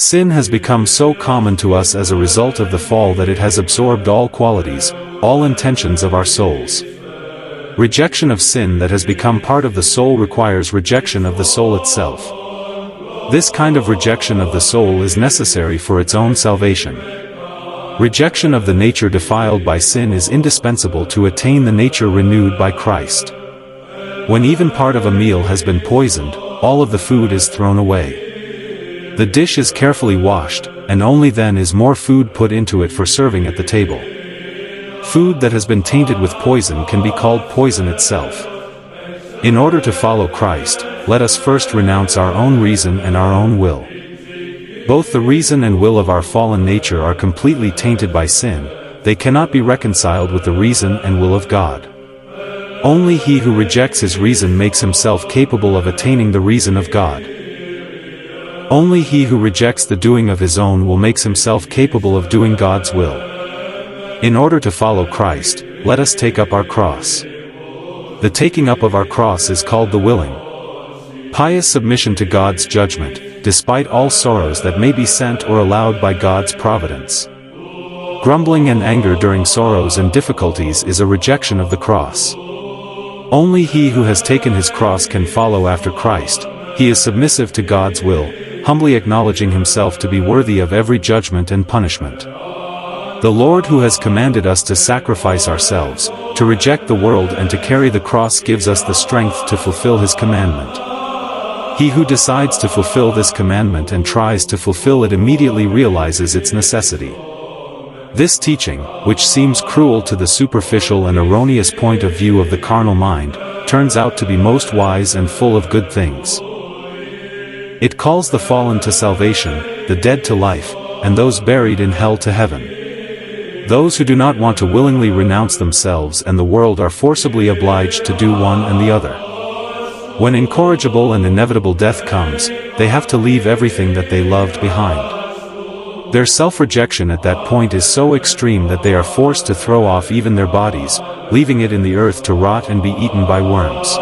Sin has become so common to us as a result of the fall that it has absorbed all qualities, all intentions of our souls. Rejection of sin that has become part of the soul requires rejection of the soul itself. This kind of rejection of the soul is necessary for its own salvation. Rejection of the nature defiled by sin is indispensable to attain the nature renewed by Christ. When even part of a meal has been poisoned, all of the food is thrown away. The dish is carefully washed, and only then is more food put into it for serving at the table. Food that has been tainted with poison can be called poison itself. In order to follow Christ, let us first renounce our own reason and our own will. Both the reason and will of our fallen nature are completely tainted by sin. They cannot be reconciled with the reason and will of God. Only he who rejects his reason makes himself capable of attaining the reason of God. Only he who rejects the doing of his own will makes himself capable of doing God's will. In order to follow Christ, let us take up our cross. The taking up of our cross is called the willing, pious submission to God's judgment, despite all sorrows that may be sent or allowed by God's providence. Grumbling and anger during sorrows and difficulties is a rejection of the cross. Only he who has taken his cross can follow after Christ. He is submissive to God's will, humbly acknowledging himself to be worthy of every judgment and punishment. The Lord who has commanded us to sacrifice ourselves, to reject the world and to carry the cross gives us the strength to fulfill his commandment. He who decides to fulfill this commandment and tries to fulfill it immediately realizes its necessity. This teaching, which seems cruel to the superficial and erroneous point of view of the carnal mind, turns out to be most wise and full of good things. It calls the fallen to salvation, the dead to life, and those buried in hell to heaven. Those who do not want to willingly renounce themselves and the world are forcibly obliged to do one and the other. When incorrigible and inevitable death comes, they have to leave everything that they loved behind. Their self-rejection at that point is so extreme that they are forced to throw off even their bodies, leaving it in the earth to rot and be eaten by worms.